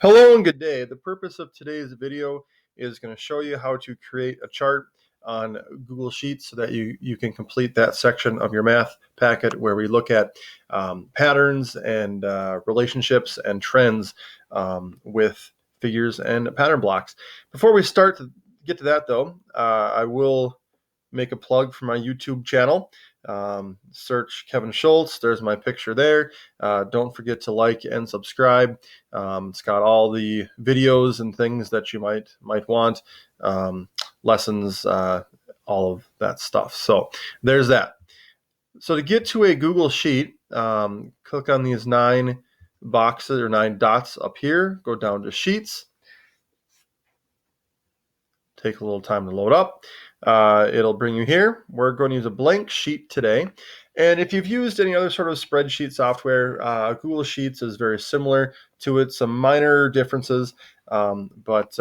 Hello and good day. The purpose of today's video is going to show you how to create a chart on Google Sheets so that you can complete that section of your math packet where we look at patterns and relationships and trends with figures and pattern blocks. Before we start to get to that though, I will make a plug for my YouTube channel. Search Kevin Schultz. There's my picture there. Don't forget to like and subscribe. It's got all the videos and things that you might want, lessons, all of that stuff. So there's that. So to get to a Google Sheet, click on these 9 boxes or 9 dots up here. Go down to Sheets. Take a little time to load up. It'll bring you here. We're going to use a blank sheet today. And if you've used any other sort of spreadsheet software, Google Sheets is very similar to it. Some minor differences, but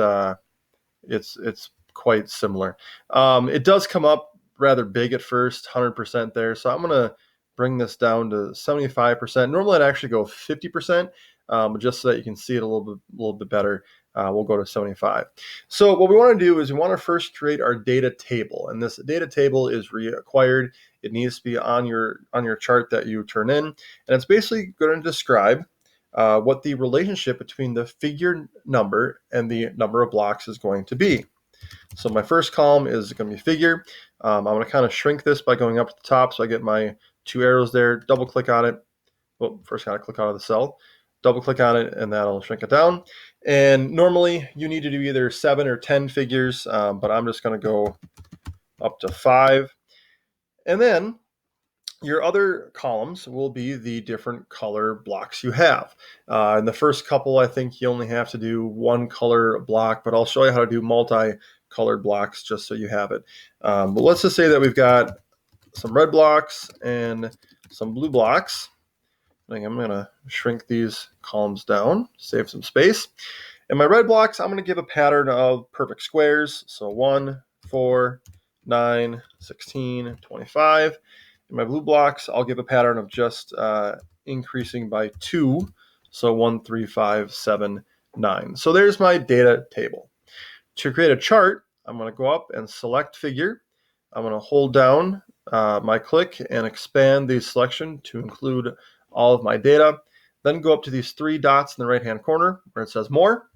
it's quite similar. It does come up rather big at first, 100% there. So I'm going to bring this down to 75%. Normally I'd actually go 50%, just so that you can see it a little bit better. We'll go to 75. So what we want to do is we want to first create our data table, and this data table is required. It needs to be on your chart that you turn in, and it's basically going to describe what the relationship between the figure number and the number of blocks is going to be. So my first column is going to be figure. I'm going to kind of shrink this by going up to the top, so I get my 2 arrows there. Double click on it. Well, first got to click out of the cell. Double click on it and that'll shrink it down. And normally you need to do either 7 or 10 figures, but I'm just going to go up to 5. And then your other columns will be the different color blocks you have. In the first couple, I think you only have to do 1 color block, but I'll show you how to do multi-colored blocks just so you have it. But let's just say that we've got some red blocks and some blue blocks. I'm going to shrink these columns down, save some space. In my red blocks, I'm going to give a pattern of perfect squares. So 1, 4, 9, 16, 25. In my blue blocks, I'll give a pattern of just increasing by 2. So 1, 3, 5, 7, 9. So there's my data table. To create a chart, I'm going to go up and select figure. I'm going to hold down my click and expand the selection to include all of my data. Then go up to these 3 dots in the right hand corner where it says more.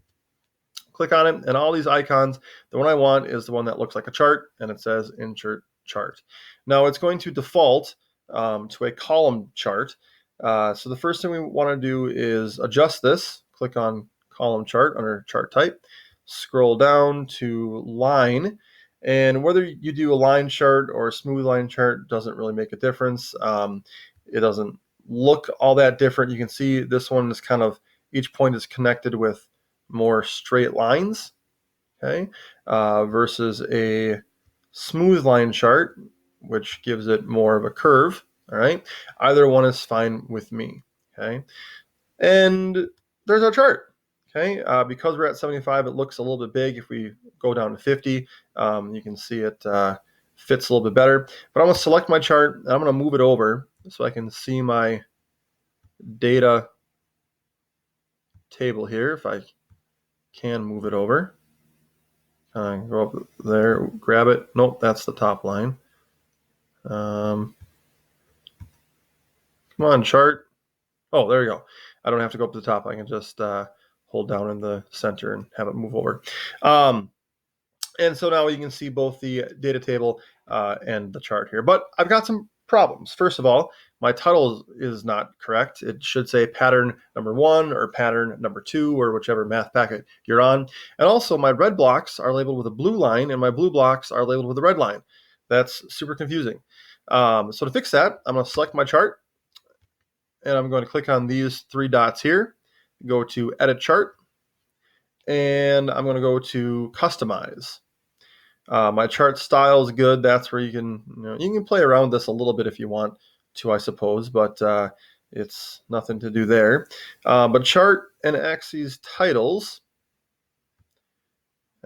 Click on it, and all these icons, the one I want is the one that looks like a chart, and it says insert chart. Now it's going to default to a column chart. So the first thing we want to do is adjust this. Click on column chart under chart type. Scroll down to line. And whether you do a line chart or a smooth line chart doesn't really make a difference. It doesn't look all that different. You can see this one is kind of, each point is connected with more straight lines, okay, versus a smooth line chart, which gives it more of a curve. All right, either one is fine with me. Okay, and there's our chart. Okay, because we're at 75, it looks a little bit big. If we go down to 50, you can see it fits a little bit better. But I'm going to select my chart and I'm going to move it over so I can see my data table here. If I can move it over, go up there, grab it. Nope, that's the top line. Come on, chart. Oh, there you go. I don't have to go up to the top. I can just hold down in the center and have it move over. And so now you can see both the data table and the chart here. But I've got some problems. First of all, my title is not correct. It should say pattern number 1 or pattern number 2 or whichever math packet you're on. And also my red blocks are labeled with a blue line and my blue blocks are labeled with a red line. That's super confusing. So to fix that, I'm going to select my chart and I'm going to click on these 3 dots here, go to edit chart, and I'm going to go to customize. My chart style is good. That's where you can play around with this a little bit if you want to, I suppose, but it's nothing to do there. But chart and axes titles.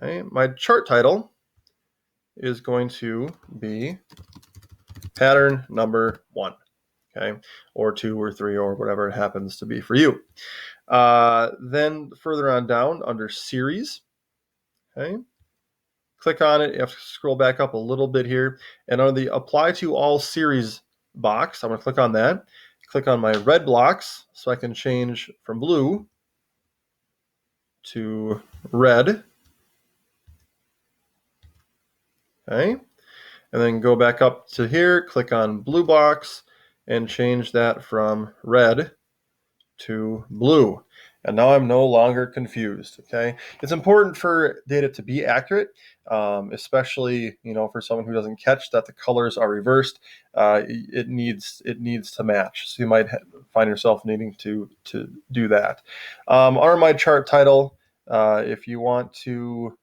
Okay, my chart title is going to be pattern number 1, okay, or 2 or 3 or whatever it happens to be for you. Then further on down under series, okay, click on it. You have to scroll back up a little bit here. And on the apply to all series box, I'm going to click on that. Click on my red blocks so I can change from blue to red. Okay. And then go back up to here, click on blue box, and change that from red to blue. And now I'm no longer confused. Okay, it's important for data to be accurate, especially for someone who doesn't catch that the colors are reversed. It needs to match. So you might find yourself needing to do that. Under my chart title, if you want to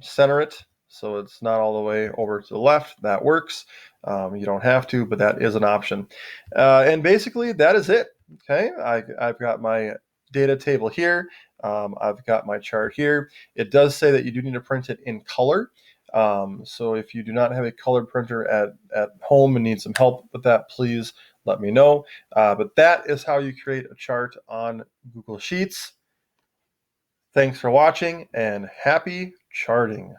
center it so it's not all the way over to the left, that works. You don't have to, but that is an option. And basically, that is it. Okay, I've got my data table here. I've got my chart here. It does say that you do need to print it in color. So if you do not have a color printer at home and need some help with that, please let me know. But that is how you create a chart on Google Sheets. Thanks for watching and happy charting.